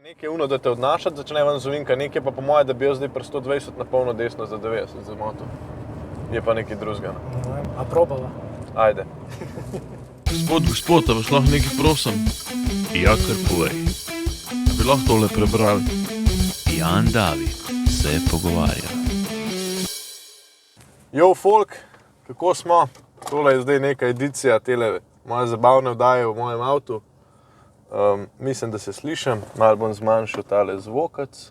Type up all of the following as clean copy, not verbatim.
Nekaj je da te odnašati, začne ven z ovinka, nekaj pa po moje, da bi jaz zdaj pri 120 na polno desno za 90 za moto. Je pa nekaj drugega. A probala? Ajde. Gospod, a vas lahko nekaj prosim? Ja, kar povej. A bi lahko tole prebrali? Jan David se pogovarja. Jo, folk, kako smo? Tole je zdaj neka edicija tele moje zabavne vdaje v mojem avtu. Mislim, da se slišim, malo bom zmanjšal tale zvokac.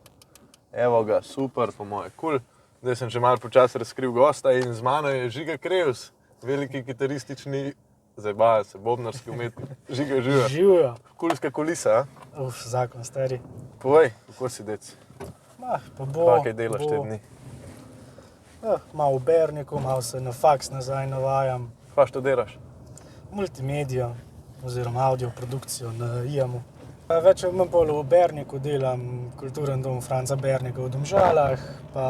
Evo ga, super, po moje kul. Zdaj sem že malo počas razkril gosta in z mano je Žiga Krevs, veliki kitaristični, zabaja se, bobnarski umetnik. Žiga, živa. Živijo. Kulska kulisa, a? Zakon, stari. Povej, kako si dec? Pa bo. Pa kaj delaš te dni? Malo v Berniku, malo se na faks nazaj navajam. Kva študiraš? Multimedijo oziroma audio produkcijo na IAM-u. Več ali manj pol v Berniku delam kulturen dom Franca Bernika v Domžalah, pa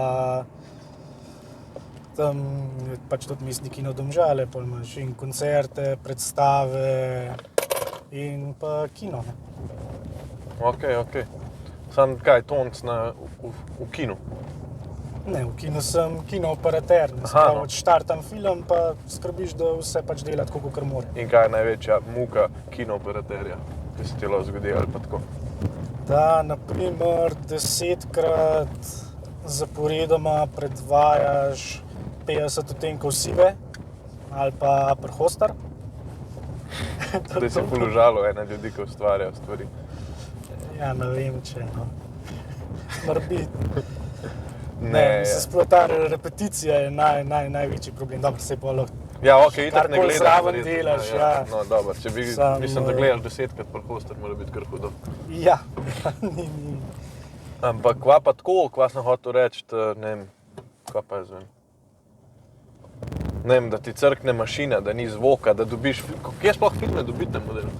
tam je pač tudi mestni kino Domžale, pol imaš in koncerte, predstave in pa kino. Ok. Sam kaj, tonc v kinu? Ne, v kinu sem kinooperater. Odštartam film, pa skrbiš, da vse pač dela tako, kakor mora. In kaj je največja muka kinooperaterja, ki se ti lahko zgodi ali pa tako? Da, naprimer, 10krat zaporedoma predvajaš 50 odtenkov sive ali pa Prhostar. Zdaj se položalo ena ljudi, ki ustvarjajo stvari. Ja, ne vem, če Morbiti. Ne, mislim, sploh ta repeticija je največji problem. Dobro, se pa lahko ja, ok, itak ne karkoli gledaš. zraven verjetno, delaš, ja. ja. No, dobro, če bi, mislim, da gledaš 10krat Prhostar, mora biti kar hudo. Ja, ni. Ampak kva pa tako, kva sem hotel reči, ne vem, kva pa jaz vem. Ne vem, da ti crkne mašina, da ni zvoka, da dobiš, kje sploh filme dobiti na modelu?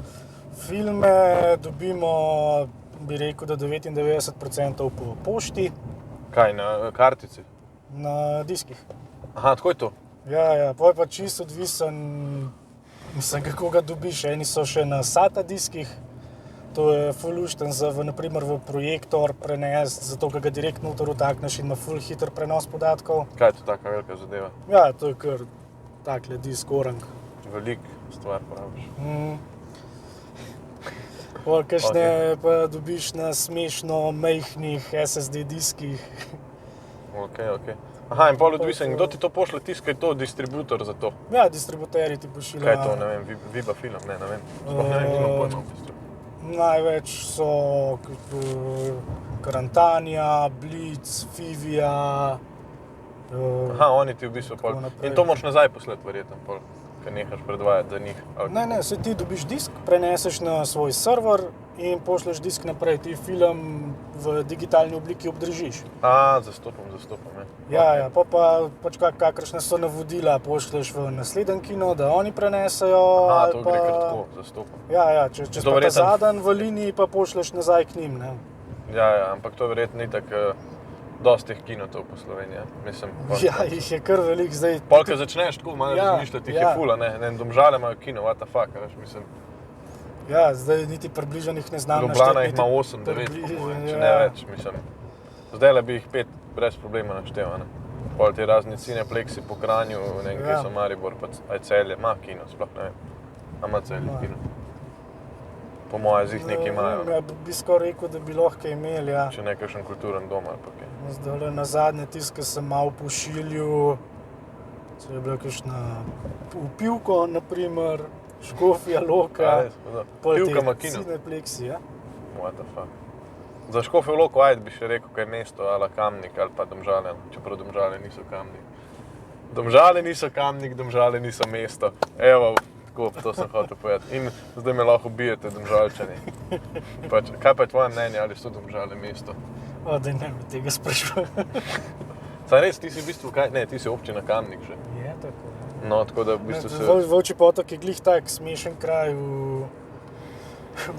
Filme dobimo, bi rekel, da 99% po pošti, Kaj, na kartici? na diskih. Aha, tako je to? Ja, pol pa čisto odvisen, mislim, kako ga dobiš. Eni so še na SATA diskih, to je ful lušten za, naprimer, v projektor prenesti, zato ker ga direktno noter vtakneš in ima ful hiter prenos podatkov. Kaj je to taka velika zadeva? Ja, to je kar takle disk orang. Velik stvar praviš. Pol kakšne pa dobiš na smešno majhnih SSD diskih. Ok. Aha, in pol odvisen, kdo ti to pošle, tiskaj to, distributor za to? Ja, distributerji ti pošiljajo. Kaj je to, ne vem, Viba Film, ne vem. Sploh ne vem, nimam pojma v bistvu. Največ so Karantania, Blitz, Fivia. Aha, oni ti v bistvu pol. In to moraš nazaj poslati verjetno pol, ker nehaš predvajati za njih. Ali... Ne, se ti dobiš disk, preneseš na svoj server in pošleš disk naprej. Ti film v digitalni obliki obdržiš. Zastopam, Ja, pa pač kakršne so navodila, pošleš v naslednji kino, da oni prenesejo. To gre kar tako, zastopam. Ja, če pa ta zadnji v liniji, pa pošleš nazaj k njim, ne. Ja, ampak to verjetno ni tako dosti teh kinotov po Sloveniji, mislim. Ja, jih je kar veliko zdaj. Pol, ko začneš tako malo razmišljati, jih je ful, ne, Domžale imajo kino, what the fuck, veš, mislim. Ja, zdaj niti približno jih ne znam našteti. Ljubljana jih ima 8, 9, če ne več, mislim. Zdajle bi jih 5 brez problema naštel, ne. Pol ti razni Cineplexi po Kranju, ne vem, kje so Maribor, pa Celje, ima kino, sploh ne vem. Ima Celje kino. Po moje z jih nekaj imajo. Ja, bi skoraj rekel, da bi lahko imeli, ja. Če ne kakšen kulturen dom ali pa kaj. Zdajle na zadnje tisto, ko sem malo pošiljal, so je bila kakšna Pivko, naprimer, Škofja Loka, Pivka ima kino. Cineplexi, ja. What the fuck. Za Škofjo Loko, ajde bi še rekel, kaj je mesto, ala Kamnik ali pa Domžale, čeprav Domžale niso Kamnik. Domžale niso Kamnik, Domžale niso mesto. Evo, tako, to sem hotel povedati. In zdaj me lahko bijete, Domžalčani. Kaj pa je tvoje mnenje, ali so Domžale mesto? Daj ne me tega sprašujem. Saj res, ti si v bistvu kaj? Ne, ti si občina Kamnik že. Je tako. No, tako da v bistvu se... Volčji potok je glih tak smešen kraj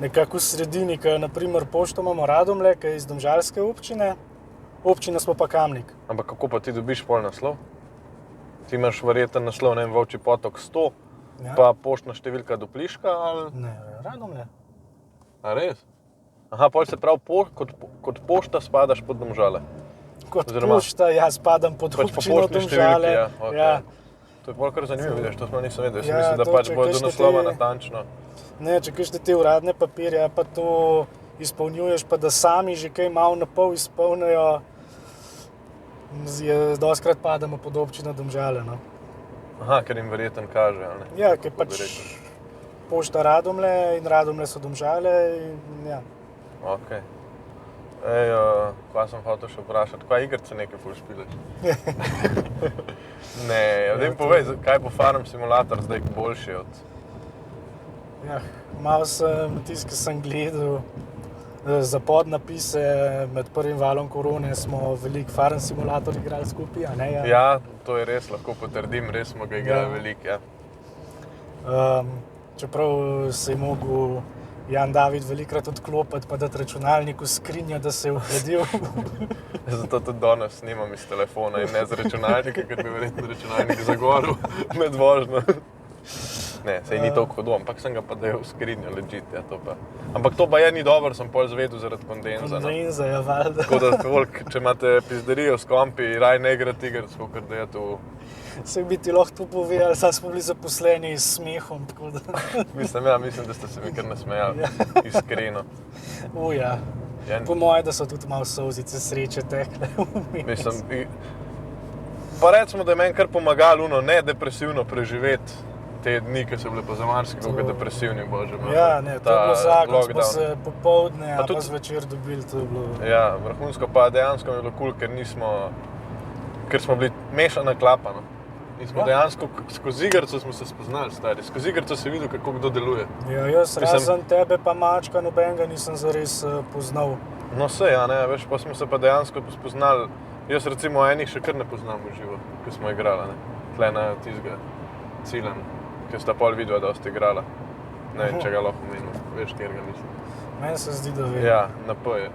nekako v sredini, ko naprimer pošto imamo Radomlje, ki je iz domžalske občine, občina smo pa Kamnik. Ampak kako pa ti dobiš pol naslov? Ti imaš verjeten naslov, ne vem, Volčji potok 100, pa poštna številka Dopliška ali... Ne, Radomlje. A res? Aha, pol se pravi, kot pošta spadaš pod Domžale. Kot Oziroma- pošta, jaz spadam pod Pač po občino poštni Domžale. številki, ja, okej. Ja. To je bolj kar zanimivo, vidiš, to smo nisem vedel. Jaz Ja, mislim, da to, pač če bojo do kakšne naslova te- natančno. Ne, če kakšne te uradne papirje, pa to izpolnjuješ, pa da sami že kaj malo na pol izpolnijo, dostikrat padamo pod občino Domžale. No. Aha, ker jim verjetno kaže, ali ne? Ja, ker Kako bi pač rekel. pošta Radomlje in Radomlje so Domžale. In, ja. Ok. Ej, kaj sem hotel še vprašati, kaj igrice nekaj ful špilaš? Ne, daj mi povej, kaj bo Farm Simulator zdaj boljši od... Ja, malo sem tisti, ki sem gledal za podnapise med prvim valom korone, smo veliko Farm Simulator igrali skupaj, a ne? Ja, to je res, lahko potrdim, res smo ga igrali Ja. veliko, ja. Čeprav se je mogel Jan David velikokrat odklopiti, pa dati računalnik v skrinjo, da se je ohladil. Zato tudi danes snimam iz telefona in ne z računalnika, ker bi verjetno računalnik zagorel med vožnjo. Ne, sej ni toliko hudo, ampak sem ga pa dajal v skrinjo, legit, ja, to pa. Ampak to pa je ni dobro, sem pol zvedel zaradi kondenza. No. Kondenza je valjda. Tako da toliko, če imate pizderijo s kompi, raj ne igrati igric, kakor da je to... Se bi ti lahko to povedali, saj smo bili zaposleni s smehom, tako da... Mislim, da ste se mi kar nasmejali, iskreno. Ja. Ja, Po moje, da so tudi malo solzice sreče tekle. mislim, pa recimo, da je meni kar pomagalo ne depresivno preživeti te dni, ki so bile pa za marsikoga depresivni, bože moj. Ja, ne, to je bilo zakon, smo lockdown. se popoldne, Pa pa tudi- zvečer dobili, to je bilo... Ja, vrhunsko pa dejansko mi je bilo kul, ker smo bili mešana klapa, no. In smo Ja. dejansko skozi igrico smo se spoznali, stari. Skozi igrico si videl, kako kdo deluje. Ja, jaz Mislim- razen tebe pa mačka nobenega nisem zares poznal. No sej, ja, ne, veš, pa smo se pa dejansko spoznali. Jaz recimo enih še kar ne poznam v živo, ko smo igrali, ne. Tle na tistega Cilan, ki sta pol videla, da ste igrala. Ne vem, če ga lahko omenim, veš, kjerga mislim. Meni se zdi, da ve. Ja, na P je.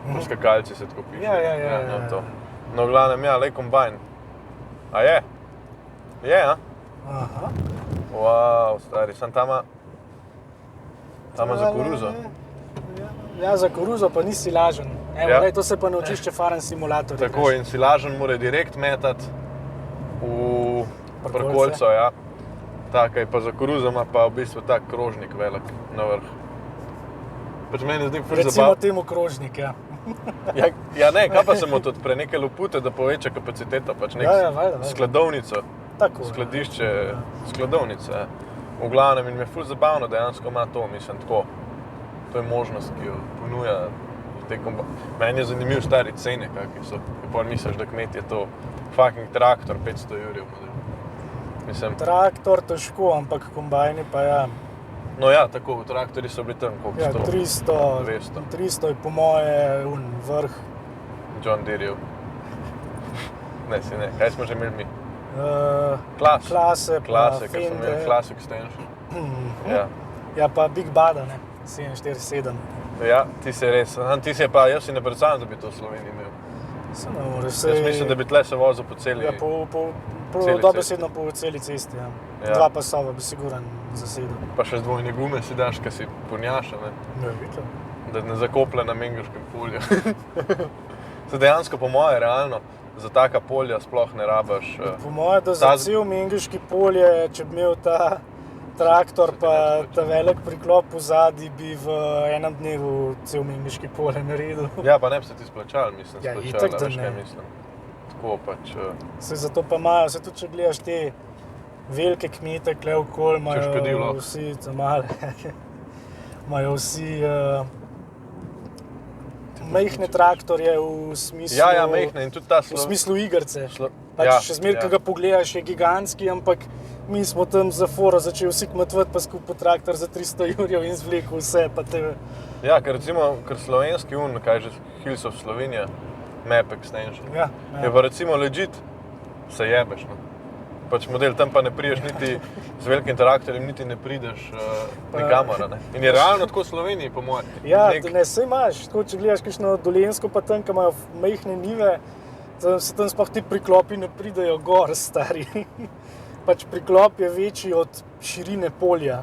Po skakalci se tako piše. Ja, no, to. No, v glavnem, ja, lej kombajn. A je? Je, a? Aha. Wow, stari, sem tama za koruzo. Ja, za koruzo pa nisi lažen. Evo, Ja. lej, to se pa naučiš, če Farm Simulator Tako, in si lažen mora direkt metati v Prkolce. prkolco, ja. Takaj, pa za koruzo ima pa v bistvu tak krožnik velik na vrh. Pač meni zdi ful Recimo zabav. temu krožnik, ja. Ja, ne, kaj pa se mu tudi pre neke lopute, da poveča kapaciteto, pač nek Ja, valjda. skladovnico. Tako. Skladišče, skladovnice. Ja. V glavnem in mi je ful zabavno, dejansko ima to, mislim, tako. To je možnost, ki jo ponuja te Meni je zanimiv stari cene, kakvi so. Ker pol misliš, da kmet je to fucking traktor 500 jurjev. Mislim, Traktor težko, ampak kombajni pa ja. no ja, tako, traktorji so bili tam, koliko Ja, 100, 300, 200. 300 je po moje vrh. John Deerejev. Ne, si ne, kaj smo že imeli mi? Klase, Klase, pa ker smo Fende. imeli Class Extension. Ja. Ja, pa Big Bada, ne, 747. Ja, ti si res, ti si pa, jaz si ne predstavljam, da bi to v Sloveniji imel. Se ne more, Jaz mislim, da bi tle se vozil po celi... Ja, celi dobesedno po celi cesti, ja. Ja. Dva pasova bi siguran zasedel. Pa še z dvojne gume si daš, kaj si ponjaša, ne? Ne, videl. Da ne zakoplje na mengaškem polju. Se dejansko po moje realno za taka polja sploh ne rabaš. Po moje, da za ta- cel Mengeški polje, če bi imel ta traktor pa ta velik priklop v zadnji, bi v enem dnevu cel Mengeški polje naredil. Ja, pa ne bi se ti splačali, mislim, Ja, splačali, itak, da veš, kaj ne. mislim. Tako pač, Se zato pa imajo, se tudi če gledaš te velike kmete, kle okoli, škodijo imajo lahko. vsi, ta male, imajo vsi majhne traktorje v smislu, ja, mehne in tudi ta v smislu igrice. Slo- Pač ja, še zmeraj, ja. ko ga pogledaš, je gigantski, ampak mi smo tam za foro začeli vsi kmetovati, pa skupaj traktor za 300 jurjev in zvlekel vse. Pa te... Ja, ker recimo, ker slovenski kaj že Hills of Slovenija, Map Extension, Ja, je pa recimo legit, se jebeš, no. Pač model, tam pa ne prideš niti z velikim traktorjem, niti ne prideš nikamor, ne. In je realno tako v Sloveniji, po moje. Ja, ne, saj imaš, tako če gledaš kakšno Dolenjsko, pa tam, ko imajo majhne njive, se tam sploh ti priklopi ne pridejo gor, stari. Pač priklop je večji od širine polja.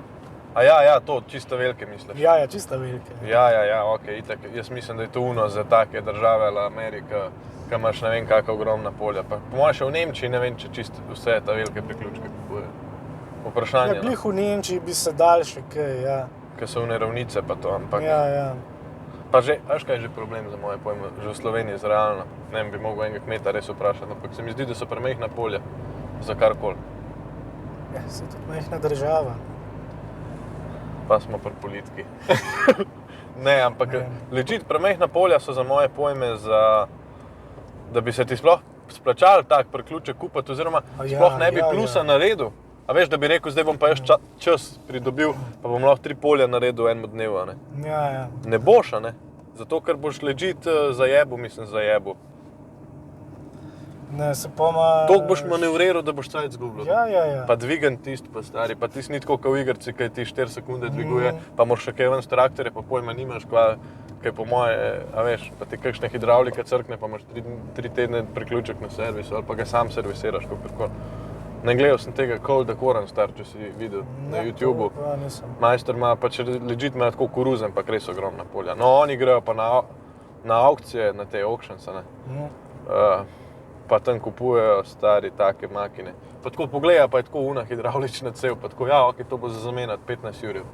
Ja, to čisto velike misliš. Ja, čisto velike. Ja, ok, itak. Jaz mislim, da je to uno za take države, ali Amerika, ki imaš ne vem kakva ogromna polja. Pa po mojem še v Nemčiji ne vem, če čisto vse ta velike priključke kupujejo. Vprašanje, Ja, glih v Nemčiji bi se dal še kaj, ja. Ker so vne ravnice pa to, ampak... Ja. Pa že, veš kaj je že problem za moje pojme, že v Sloveniji je realno. Ne vem, bi mogel enega kmeta res vprašati, ampak se mi zdi, da so premehna polja za karkoli. Ja, se tudi majhna država. Pa smo pri politiki. Ne, ampak legit premehna polja so za moje pojme da bi se ti sploh splačal tak priključek kupiti, oziroma sploh ne bi plusa naredil. A veš, da bi rekel, zdaj bom pa jaz čas pridobil, pa bom lahko 3 polja naredil v enem dnevu, a ne? Ja. Ne boš, a ne? Zato, ker boš legit zajebil. Ne, se poma... Toliko boš manevriral, da boš cajt zgubil. Ja. Pa dvigan tist, pa stari, pa tis ni tako kot v igrci, kaj ti 4 sekunde dviguje, pa moraš še kaj ven s traktorje, pa pojma nimaš, kaj po moje, a veš, pa ti kakšne hidravlike crkne, pa imaš 3 tedne priključek na servisu, ali pa ga sam servisiraš, kakorkoli. Ne gledal sem tega Cold Decoran star, če si videl na YouTubeu. Majster ima pač legit ima tako koruzen, pa res ogromna polja. No, oni grejo pa na aukcije, na te auctions, ne. Pa tam kupujejo stari take makine. Pa tako pogleda, pa je tako una hidravlična cev, pa tako, ja, ok, to bo za zamenjati 15 jurjev.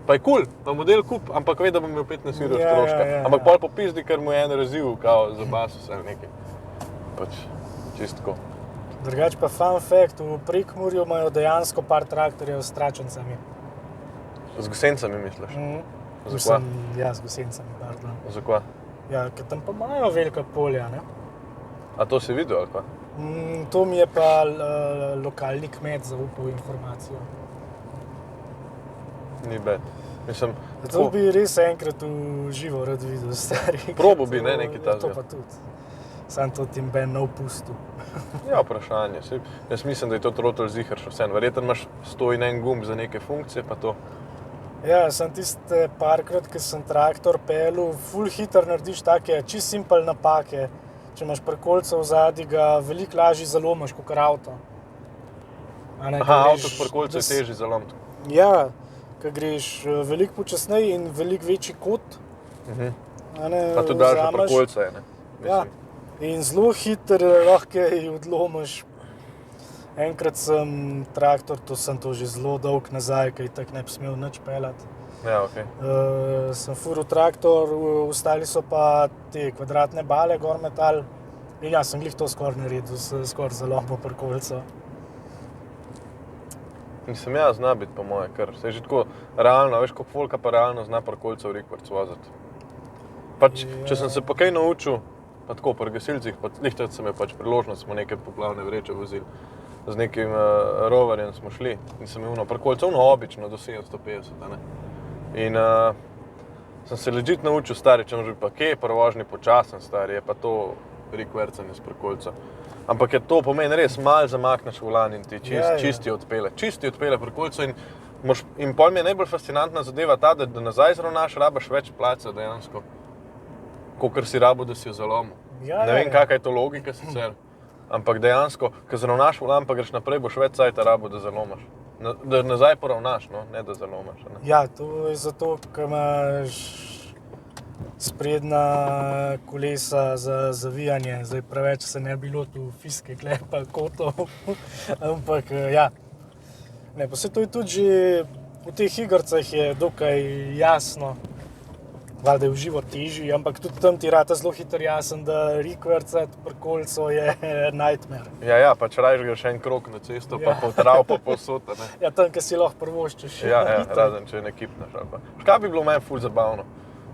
Pa je cool, pa model kup, ampak ve, da bom imel 15 jurjev stroška. Ampak pol popizdi, ker mu je en razziv, kao za basus ali nekaj. Pač, čist tako. Drugač pa fun fact, v Prekmurju imajo dejansko par traktorjev s tračencami. Z gosencami misliš? Zakva? Ja, z gosencami, pardon. Zakva? Ja, ker tam pa imajo velika polja, ne? A to si videl ali kva? To mi je pa lokalni kmet zaupal informacijo. Ni bed. Mislim, zato bi res enkrat v živo rad videl, stari. Probo bi, ne, nekaj To takega. pa tudi. Sam to tim ben ne opustil. Ja, vprašanje. Jaz mislim, da je to trotel ziher še vseeno. Verjetno imaš 100 in en gumb za neke funkcije, pa to. Ja, sem tiste parkrat, ko sem traktor pelil, ful hiter narediš take čist simpel napake. Če imaš parkolca v zadnji, ga veliko lažje zalomiš kot avto. Avto s parkolca je težji zalomiti. Ja, ko greš veliko počasneje in veliko večji kot. Pa tudi daljša parkolca je, ne? Ja, in zelo hiter lahko odlomiš. Enkrat sem traktor, to sem to že zelo dolg nazaj, ker tako ne bi smel nič peljati. Ja, ok. Sem furil traktor, ostali so pa te kvadratne bale gor metal. In ja, sem glih to skoraj naredil, skoraj zalomil parkolco. Mislim, ja, zna biti po moje, ker se je že tako realno, veš, koliko folka pa realno zna parkolca v rikvarc voziti. Pač, če sem se pa kaj naučil, pa tako pri gasilcih, pa lihtat sem je pač priložnost, smo neke poplavne vreče vozili. Z nekim roverjem smo šli in sem imel parkolca, obično do 750, ne. In sem se legit naučil, stari, če možeš pa kje, prvožni počasen, stari, je pa to rikvercanje s parkolca. Ampak je to pomeni res, malo zamakneš volan in ti čisti odpele parkolco in pol mi je najbolj fascinantna zadeva ta, da nazaj zravnaš, rabaš več placa dejansko, kakor si rabo, da si jo zalomil. Ne vem, kakaj je to logika sicer, ampak dejansko, ko zravnaš volan, pa greš naprej, boš več cajta rabo, da zalomaš. Da nazaj poravnaš, no, ne da zalomaš. Ne? Ja, to je zato, ker imaš sprednja kolesa za zavijanje. Zdaj preveč se ne bi lotil fiske, klepa, kotov, ampak ja. Ne, pa se to je tudi že v teh igrcah je dokaj jasno. Valjda je v živo težji, ampak tudi tam ti rata zelo hiter jasen, da rikvercati parkolco je nightmare. Ja, pač rajš greš en krog na cesto, pa potrav, pa posod, ne. Ja, tam, ker si lahko prvoščiš. Ja, razen, če ne kipneš ali pa. Kaj bi bilo meni ful zabavno?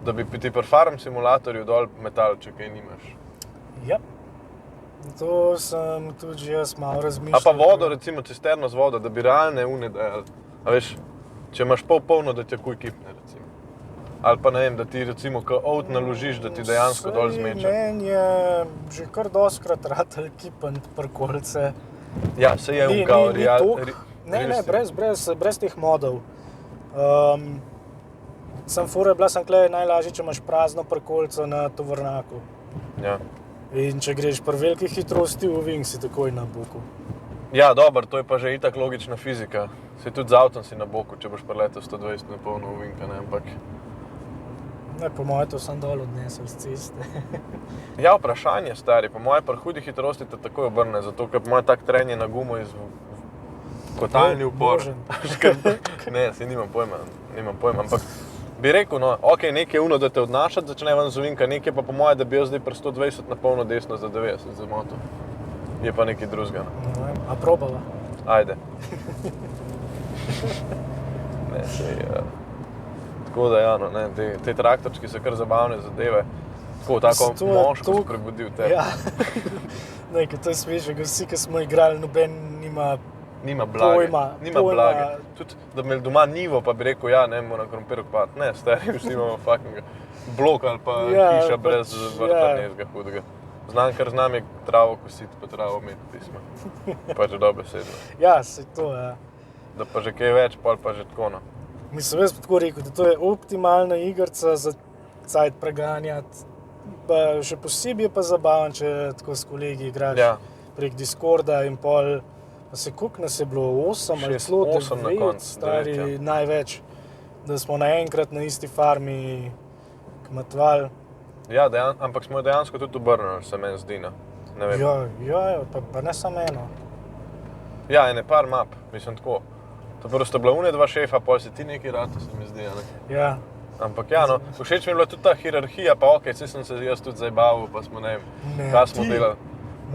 Da bi ti pri farm simulatorju dol metal, če kaj nimaš. Ja. To sem tudi jaz malo razmišljal. A pa vodo, recimo cisterno z vodo, da bi realne une dajali. A veš, če imaš polno, da ti kuj kipne, recimo. Ali pa ne vem, da ti recimo ko avt naložiš, da ti dejansko dol zmeče. Meni je že kar dostkrat ratal kipant parkolce. Ja, se je kao Ne, brez teh modov. Sem fura, bila sem tukaj najlažje, če imaš prazno parkolco na tovornjaku. Ja. In če greš pri veliki hitrosti v ovink, si takoj na boku. Ja, dobro, to je pa že itak logična fizika. Se tudi z avtom si na boku, če boš preletel 120 na polno ovinka, ne, ampak... Ne, po moje to sem dol odnesel z ceste. Ja, vprašanje, stari, po moje pri hudi hitrosti te takoj obrne, zato ker po moje tak trenje na gumo iz kotalni upor. Božen. Ne, si nimam pojma, ampak bi rekel, no, ok, nekaj je uno, da te odnašati začne ven z ovinka, nekaj pa po moje, da bi jaz zdaj pri 120 na polno desno za 90 za moto. Je pa nekaj drugega. No, a probava? Ajde. Ne, sej, tako da ja, no, ne, te traktorčki so kar zabavne zadeve. Tako To je moško toliko- sprebudil tebe. Ja. Nekaj, to je svežega. Vsi, ki smo igrali, noben nima... Nima blage. Pojma, Nima pojma. blage. Tudi, da bi imeli doma nivo, pa bi rekel, ja, ne, moram krompir kopati. Ne, stari, vsi imamo fucking blok ali pa Ja, hiša pač, brez vrta, ja. nezga hudega. Znam, ker znam je travo kositi, pa travo imeti pisma. Pa že dobesedno. Ja, se to, ja. Da pa že kaj več, pol pa že tako, no. Mislim, jaz bi tako rekel, da to je optimalna igrica za cajt preganjati. Pa še posebej je pa zabaven, če tako s kolegi igraš Ja. prek Discorda in pol. Pa se koliko nas je bilo? 8 ali Šest, celo 8 na 9, koncu, stari, 9, ja. največ. Da smo naenkrat na isti farmi kmetovali. Ja, ampak smo jo dejansko tudi obrnili, se meni zdi, no. Ne vem. Ja, pa ne samo eno. Ja, ene par map, mislim tako. To prvo sta bila une dva šefa, pol si ti neki rata, se mi zdi, a ne. Ja, Ampak ja, no, všeč mi je bila tudi ta hierarhija, pa okej, saj sem se jaz tudi zabaval, pa smo, ne vem, Ne, kaj smo ti- delali.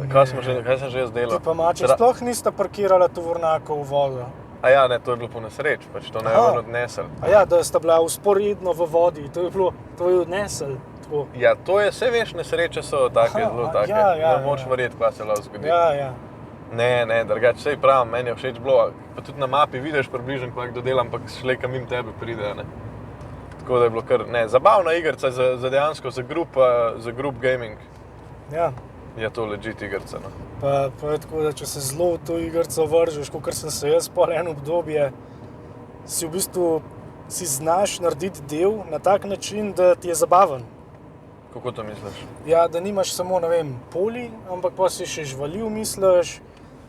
Kaj sem že jaz delal? ti pa mače Ra- sploh nista parkirala tovornjakov v vodo. A ja, ne, to je bilo po nesreč, pač to ne je Aha. on odnesel. A ja, da sta bila usporedno v vodi, to je odnesel. Tako. Ja, to je, vse veš, nesreče so take, Aha, zelo a, take, ja, ne moč ja. verjeti, kaj se lahko zgodi. Ja. Ne, drugače, sej pravim, meni je všeč bilo, pa tudi na mapi vidiš približno, kako kdo dela, ampak šleka mimo tebe pride, a ne. Tako da je bilo kar, ne, zabavna igrica za dejansko, za group gaming Ja. je to legit igrica, no. Pa je tako, da če se zelo v to igrico vržeš, kot sem se jaz pol eno obdobje, si v bistvu si znaš narediti del na tak način, da ti je zabaven. Kako to misliš? Ja, da nimaš samo, ne vem, poli, ampak pa si še živalil misliš,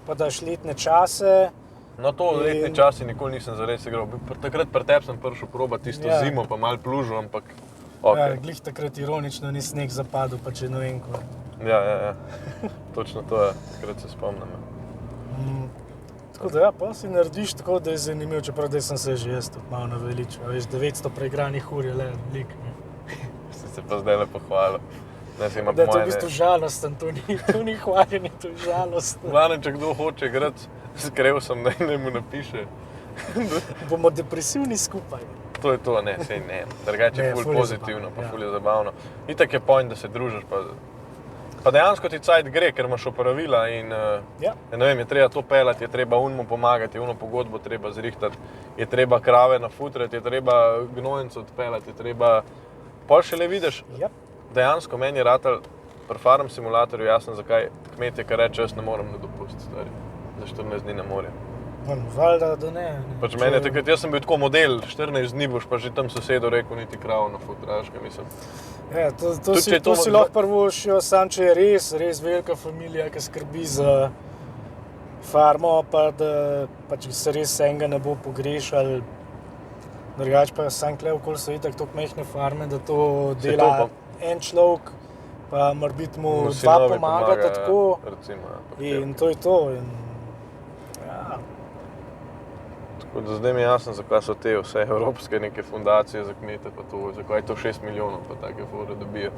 pa daš letne čase. No, to v letni In- časi nikoli nisem zares igral. Takrat pri tebi sem prišel probati tisto Ja. zimo, pa malo plužil, ampak Ja, okej. glih takrat ironično ni sneg zapadel, pa če ne vem ko. Ja. Točno to je, takrat se spomnim. ja. Tako da ja, pa si narediš tako, da je zanimiv, čeprav da sem se že jaz tudi malo naveličal. Veš, 900 preigranih ur je le lik. Si se pa zdaj lepo hvalil. Ne, si ima Da je po to v moje bistvu ne. žalosten, to ni hvaljenje, to je žalostno. Glavno, če kdo hoče igrati, skrev sem, da mu napiše. Bomo depresivni skupaj. To je to, ne, sej ne. Drugače Ne, je ful ful je pozitivno, zabavno, pa ja. ful je zabavno. Itak je point, da se družiš, pa dejansko ti cajt gre, ker imaš opravila in Ja. ne vem, je treba to pelati, je treba unmu pomagati, je uno pogodbo treba zrihtati, je treba krave nafutrati, je treba gnojenco odpeljati, je treba... Pol šele vidiš, Ja. dejansko meni je ratal pri farm simulatorju jasno, zakaj kmetje, ki reče, jaz ne morem na dopust, stari. Za 14 dni na morje. Valjda, da ne. Pač meni je takrat, jaz sem bil tako model, 14 dni boš pa že tam sosedu rekel, niti kravo nafutraš, kaj mislim. Ja, to Tudi če je to to si mo- lahko prvošijo, sam če je res velika familija, ki skrbi za farmo, pa da pač se res enega ne bo pogrešal. Drugače pa sam tukaj okoli so itak toliko majhne farme, da to Saj dela to en človek, pa morbiti mu dva Sinovi pomagata pomagajo, tako. Recimo, ja, pa In to je to. In, ja, Tako da zdaj mi je jasno, zakaj so te vse evropske neke fundacije za kmete, pa to, zakaj je to 6 milijonov, pa take fore dobijo.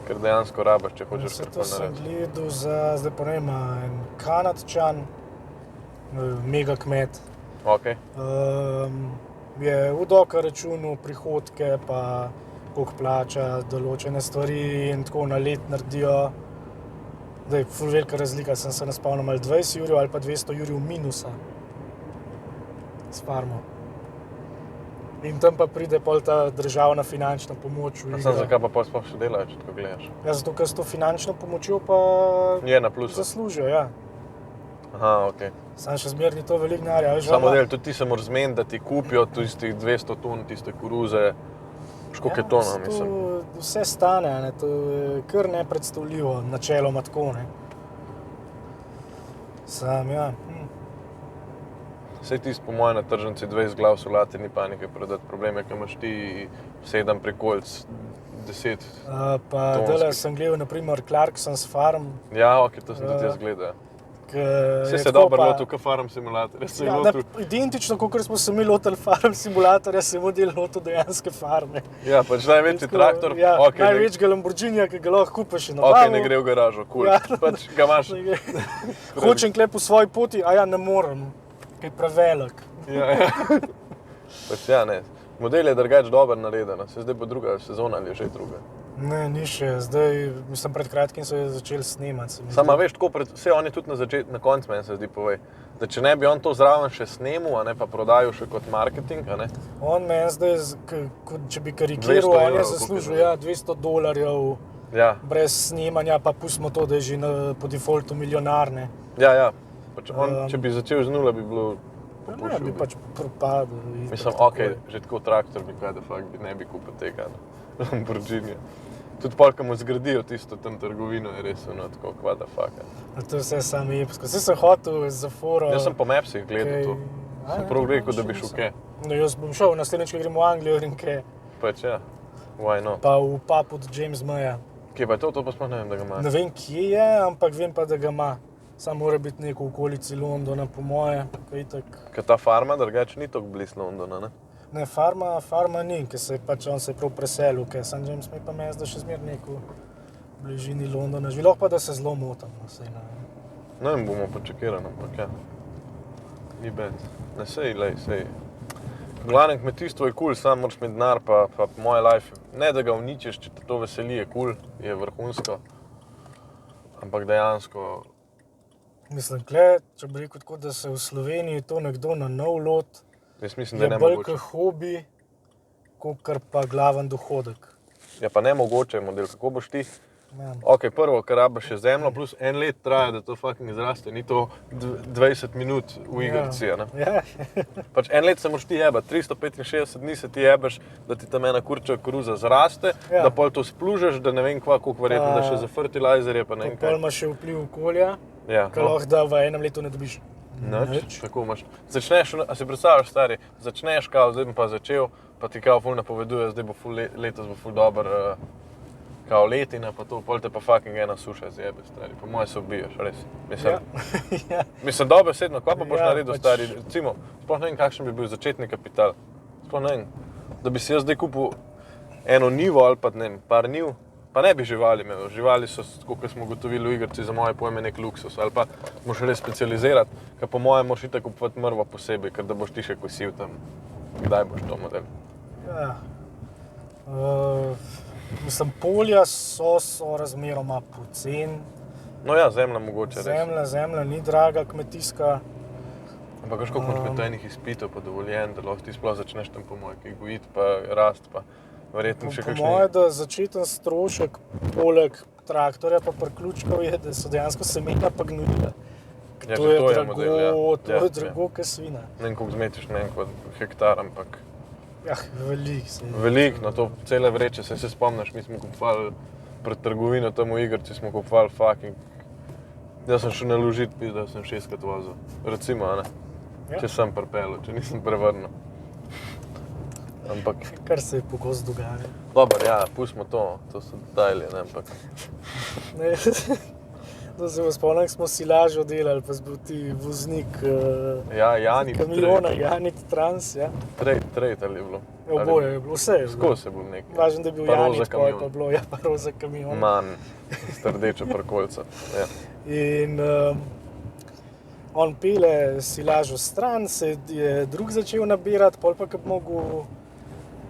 Ker dejansko rabaš, če hočeš vse to karkoli sem narediti. gledal za, zdaj pa ne vem, en Kanadčan, mega kmet. Okay. Je v doka računal prihodke, pa koliko plača določene stvari in tako na let naredijo. Da je ful velika razlika, sem se naspomnil ali 20 jurjev ali pa 200 jurjev minusa s farmo. In tam pa pride pol ta državna finančna pomoč v Sam igro. zakaj pa pol sploh še delajo, če tako gledaš? Ja, zato ker s to finančno pomočjo pa Je na plusu. zaslužijo, ja. Aha, ok. Sam še zmeraj ni to veliko denarja. veš, Samo ona- del, tudi ti se moraš zmeniti, da ti kupijo tistih 200 ton, tiste koruze. Školiko je to, no, mislim. To vse stane, ne? To je kar nepredstavljivo, načeloma tako. Ne? Sam, ja. Vse tisto po mojem na tržnici 20 glav solate ni panike prodati. Problem je, ko imaš ti 7 prikolic, 10. Pa tonskih. dela sem gledal, naprimer, Clarkson's Farm. Ja, ok, to sem tudi jaz gledal. Vse Vse se dobro lotil, kot Farm Simulator. Jaz sem Ja, lotil. identično, kot smo se mi lotili Farm Simulatorja, se model lotil dejanske farme. Ja, pač največji traktor. Ja, Ok, največjega Lamborghinija, ki ga lahko kupiš in Ok, ne gre v garažo, kul. Ja. Pač ga imaš. Hočem klep po svoji poti, a ja ne morem, ker je prevelik. Ja. Pač ja, ne. Model je drugače dober nareden, se zdaj bo druga sezona ali je že druga. Ne, ni še, zdaj, mislim, pred kratkim so začeli snemati. se mi Sama zdi. veš, tako vse on je tudi na koncu meni se zdi povej, da če ne bi on to zraven še snemal, a ne pa prodajal še kot marketing, a ne. On meni zdaj, če bi 200 karikiral, on je evrov, zaslužil koliko je ja, $200 Ja, brez snemanja, pa pustimo to, da je že po defaultu milijonar. Ne. ja. Pač on, če bi začel z nula, bi bilo Ne, popušil. bi pač propadel. itak Mislim, tako ok, je. že tako traktor bi kaj, da fakt bi ne bi kupil tega, ne. Lamborghini. Tudi pol, ko mu zgradijo tisto tam trgovino, je res ono tako, kva da fuck. A to je vse samo epsko. Vse sem hotel za foro. Jaz sem po Mapsih gledal to. Sem prav rekel, da bi šel kaj. No, jaz bom šel, naslednjič, ko gremo v Anglijo in kaj. Pač ja, why not. Pa v pub od James Maya. Kje pa je to pa sploh ne vem, da ga ima. Ne vem, kje je, ampak vem pa, da ga ima. Samo mora biti neko v okolici Londona, po moje. Ker ta farma drugače ni tako blizu Londona, ne? Ne, farma ni, ker se je pač on se je prav preselil, ker St. James May pa meni, da še zmer neko v bližini Londona živi. Lahko pa, da se zelo motam. No, saj ne. Ne vem, bomo počakirali, ampak ja. Ni bed. Ne, sej. V glavnem kmetijstvo je kul, sam moraš imeti denar, pa moj life. Ne, da ga uničiš, če te to veseli, je kul, je vrhunsko. Ampak dejansko, Mislim, kle, če bi rekel tako, da se v Sloveniji to nekdo na nov lot, jaz mislim, da je je bolj nemogoče. kot hobi, kot pa glaven dohodek. Je pa nemogoče model, kako boš ti? Ja. Ok, prvo, kar rabiš je zemljo, plus en let traja, da to fucking izraste, ni to 20 minut v igrici, ne? Ja. Pač en let se moraš ti jebati, 365 dni se ti jebeš, da ti tam ena kurčeva koruza zraste, Ja. da pol to splužeš, da ne vem kva, koliko verjetno, da še za fertilizerje pa ne vem Pol kaj. ima še vpliv okolja, Ja, ki lahko da v enem letu ne dobiš nič, tako imaš. Začneš, a si predstavljaš, stari, začneš kao, zdaj bom pa začel, pa ti kao ful napoveduje, zdaj bo ful letos bo ful dober, kao letina pa to, pol te pa fucking ena suša zjebe, stari, po moje se ubiješ, res. Mislim, Ja. mislim dobro sedno, kva pa boš Ja, naredil, pač- stari, recimo, sploh ne vem, kakšen bi bil začetni kapital, sploh ne vem, da bi si jaz zdaj kupil eno nivo ali pa ne vem, par niv, pa ne bi živali imel, živali so, kot smo ugotovili v igrici, za moje pojme nek luksus, ali pa moraš res specializirati, ker po mojem moraš itak kupovati mrvo posebej, ker da boš ti še kosil tam, kdaj boš to model. Ja. Mislim, polja so razmeroma poceni. No ja, zemlja mogoče res. Zemlja ni draga, kmetijska. Ampak veš, koliko imaš enih izpitov pa dovoljen, da lahko ti sploh začneš tam po moje, kaj gojiti pa rast pa verjetno še Po kakšni... moje, da začeten strošek poleg traktorja pa priključkov je, da so dejansko semena pa gnojila. Ja, To že je to je drago, model, ja. to Ja, je drago, kot svina. Ne vem, koliko zmetiš, ne vem, kot hektar, ampak Ja, veliko se je. veliko, no to cele vreče, se spomniš, mi smo kupovali pred trgovino tam v Igrci, smo kupovali fucking... Jaz sem šel naložit, da sem 6krat vozil, recimo, a ne? Ja. Če sem pripelil, če nisem prevrnil. Ampak, Kar se je pogosto dogaja. dobro, ja, pustimo to so detajli, ne, ampak... Ne, to se spomnim, ko smo si lažjo delali, pa si bil ti voznik Ja, Jani, kamiona, Janit Trans, ja. Trade ali je bilo? Oboje je bilo, vse je bilo. Skozi je bil nekaj. Važno, da je bil Pa roza Janit, pa je kamion. pa bilo, ja, pa roza kamion. Manj, s rdečo prkolca, ja. In on pele silažo stran, se je drug začel nabirati, pol pa, ko bi mogel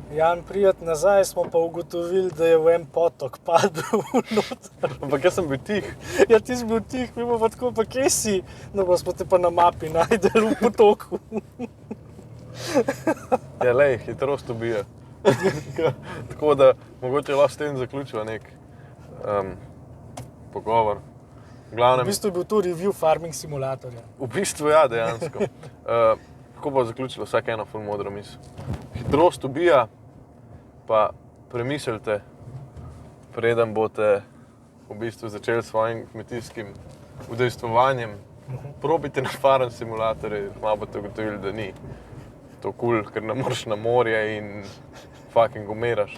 Jan prijeti nazaj, smo pa ugotovili, da je v en potok padel noter. Ampak jaz sem bil tih. Ja, ti si bil tih, mi pa tako, pa kje si? No, pa smo te pa na mapi najdeli v potoku. Ja, lej, hitrost ubija. Tako da, mogoče lahko s tem zaključiva nek pogovor. V V glavnem, bistvu je bil to review farming simulatorja. v bistvu ja, dejansko. Kako bo zaključilo vsak eno ful modro misel. Hitrost ubija, pa premislite, preden boste v bistvu začeli s svojim kmetijskim udejstvovanjem, Probite na farm simulatorje, malo boste ugotovili, da ni to kul, ker ne moreš na morje in fucking umiraš.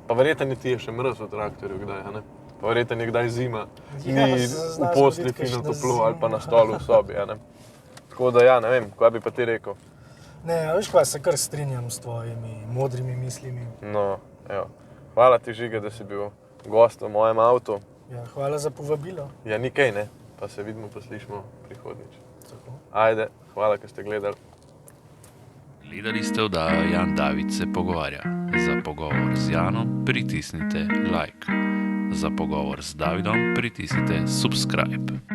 Pa verjetno ti je še mraz v traktorju kdaj, a ne? Pa verjetno je kdaj zima, Ja, ni se v zna posli zgoditi fino kakšna toplo ali pa na zima. stolu v sobi, a ne? Tako da ja, ne vem, kaj bi pa ti rekel? Ne, veš kaj, se kar strinjam s tvojimi modrimi mislimi. No, evo. Hvala ti, Žiga, da si bil gost v mojem avtu. Ja, hvala za povabilo. Ja, ni kaj, ne? Pa se vidimo, pa slišimo prihodnjič. Tako. Ajde, hvala, ker ste gledali. Gledali ste oddajo Jan David se pogovarja. Za pogovor z Janom pritisnite like. Za pogovor z Davidom pritisnite subscribe.